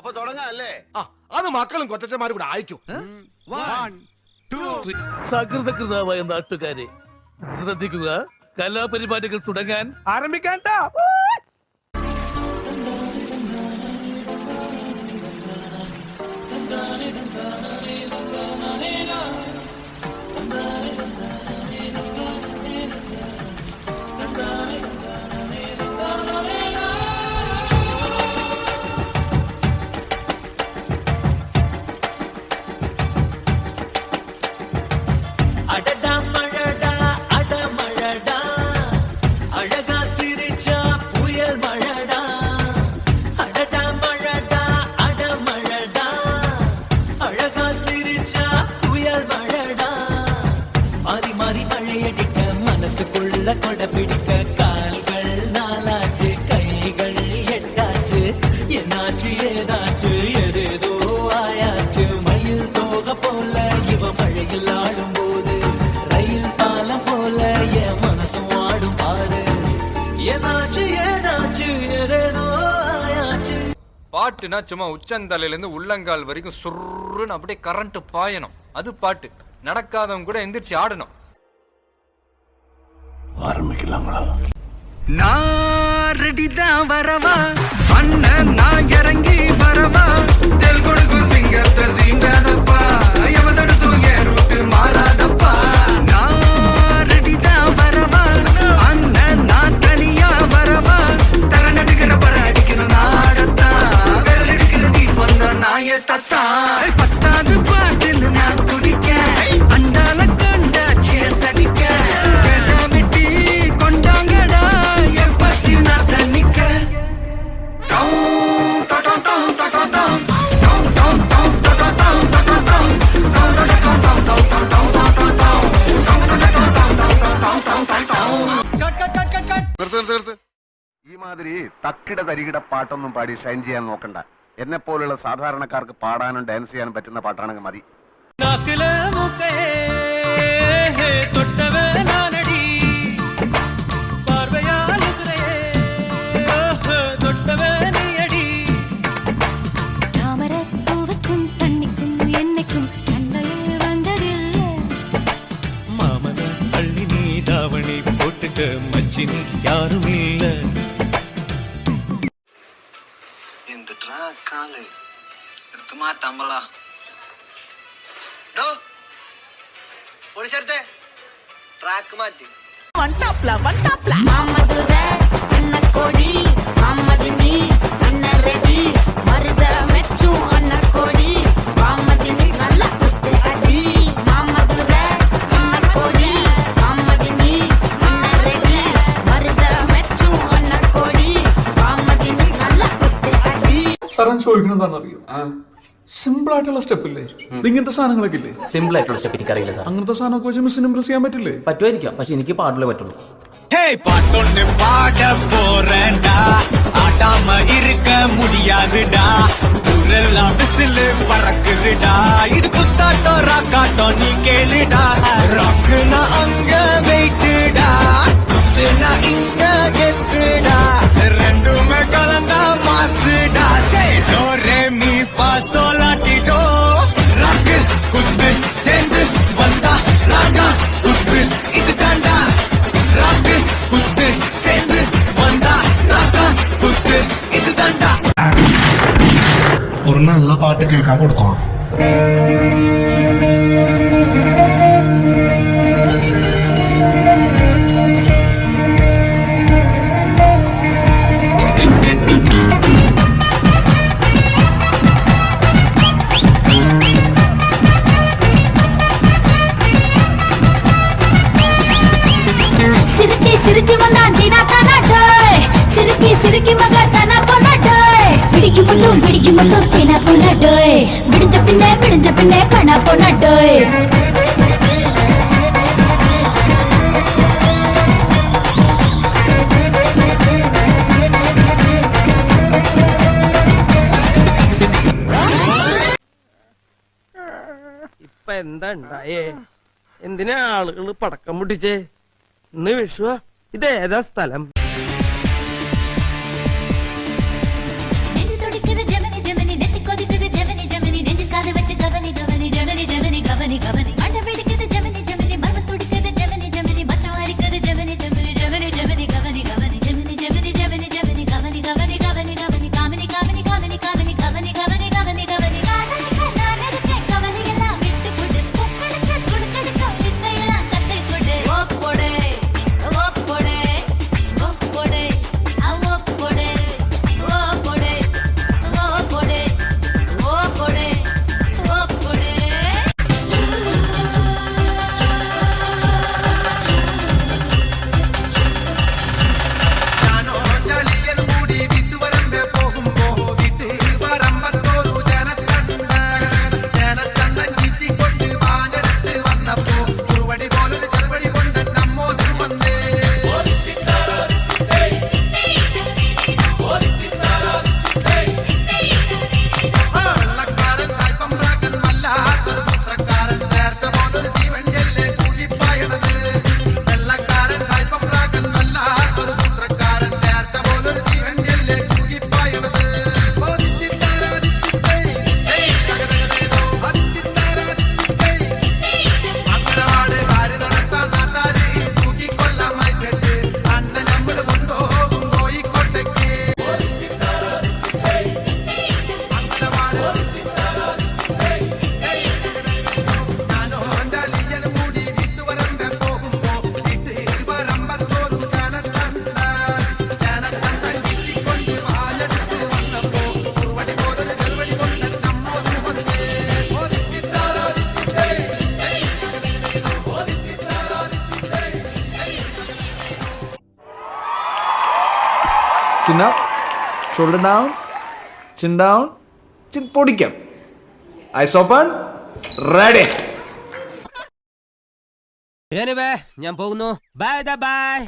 അപ്പൊ തുടങ്ങാല്ലേ? അത് മക്കളും കൊച്ചന്മാരും കൂടെ അയക്കും. സകൃതകൃതാവായ നാട്ടുകാരെ ശ്രദ്ധിക്കുക, കലാപരിപാടികൾ തുടങ്ങാൻ ആരംഭിക്കാൻ. கொடபிடிக்க கால்கள் நாலாச்சு, கைகள் எட்டாச்சு, என்னாச்சு ஏதாச்சு, எதேதோ ஆயாச்சு. மயில் தோக போல இவ மழையில் ஆடும் போது, ரயில் பாலம் போல என் மனசும் ஆடும் பாரு. என்னாச்சு ஏதாச்சு, எதேதோ ஆயாச்சு. பாட்டுனா சும்மா உச்சந்தலையில இருந்து உள்ளங்கால் வரைக்கும் சுருன்னு அப்படியே கரண்ட் பாயணும். அது பாட்டு. நடக்காதவங்க கூட எந்திரிச்சு ஆடணும். ஆரம்பிக்கலாங்களா? நான் ரெடிதான் வரவா அண்ணன், நான் இறங்கி வரவா. தெல் கொடுக்கும் சிங்கத்தை சீண்டாதப்பா, எவதடுத்தும் என் ரூட்டு மாறாதப்பா. நான் ரெடிதான் வரவா அண்ணன், நான் தனியா வரவா. தர நடுக்கிற பர அடிக்கணும் நாடத்தா, விரல் எடுக்கிற தீபம் தான் நாய தத்தா. பத்தாவது பாட்டில் நான் குடிக்க, அண்டால கண்டா சேஸ் அடிக்க. ഈ മാതിരി തക്കിട തരികിട പാട്ടൊന്നും പാടി ഷൈൻ ചെയ്യാൻ നോക്കണ്ട. എന്നെ പോലുള്ള സാധാരണക്കാർക്ക് പാടാനും ഡാൻസ് ചെയ്യാനും പറ്റുന്ന പാട്ടാണെങ്കിൽ മതി. யாரும் இல்ல இந்த ட்ராக் காலை എടുത്തു മാറ്റാമ്പളാ. പൊളിച്ചെടുത്തേ, ട്രാക്ക് മാറ്റി. സാറൻ ചോദിക്കണെന്താണെന്നറിയോ? സിമ്പിൾ ആയിട്ടുള്ള സ്റ്റെപ്പ് ഇല്ലേ, ഇങ്ങനത്തെ സാധനങ്ങളൊക്കെ ഇല്ലേ? സിമ്പിൾ ആയിട്ടുള്ള സ്റ്റെപ്പ് എനിക്കറിയില്ല സാർ. അങ്ങനത്തെ സാധനമൊക്കെ വെച്ച് മിസ്സിന് ഇംപ്രസ് ചെയ്യാൻ പറ്റില്ലേ? പറ്റുമായിരിക്കാം, പക്ഷെ എനിക്ക് പാടില്ലേ പറ്റുള്ളൂ. பாட்டொன்னு பாட போறேன்டா, ஆடாம இருக்க முடியாதுடா. ஊரெல்லாம் விசிலு பறக்குதுடா, இது குத்தாட்டம் ராக்காட்டம் நீ கேளுடா. ராக்குனா அங்க வெயிட்டுடா, குத்துனா இங்க கெத்துடா. ரெண்டுமே கலந்தா மாசுடா. சே டோ ரே மீ ஃபா சோலாட்டிடோ. ராக்கு குத்து சேர்ந்து வந்தா ராகா குத்து, இது தாண்டா. ராக்கு குத்து சேர்ந்து வந்தா ராகா குத்து, இது தாண்டா. ஒரு நல்ல பாட்டு கேட்காம கொடுக்கும். சிரிச்சு வந்தா ஜீனா தானாட்டோய், சிரிக்கி சிரிக்கி மக தானா போனாட்டோய். பிடிக்கு மட்டும் தேனா போனாட்டோய், விடிஞ்ச பின்னே கணா போனாட்டோய். ഇപ്പൊ എന്താ ഉണ്ടായേ? എന്തിനാ ആളുകൾ പടക്കം പൊട്ടിച്ചേ? ഇന്ന് വിഷുവാ. ഇതേതാ സ്ഥലം? നെഞ്ചു തുടിക്കുന്ന ജമനി ജമനി നെത്തി chin up, shoulder down, chin down, chin പൊടിക്കാം. Eyes open, ready. ഞാൻ പോകുന്നു. Bye by.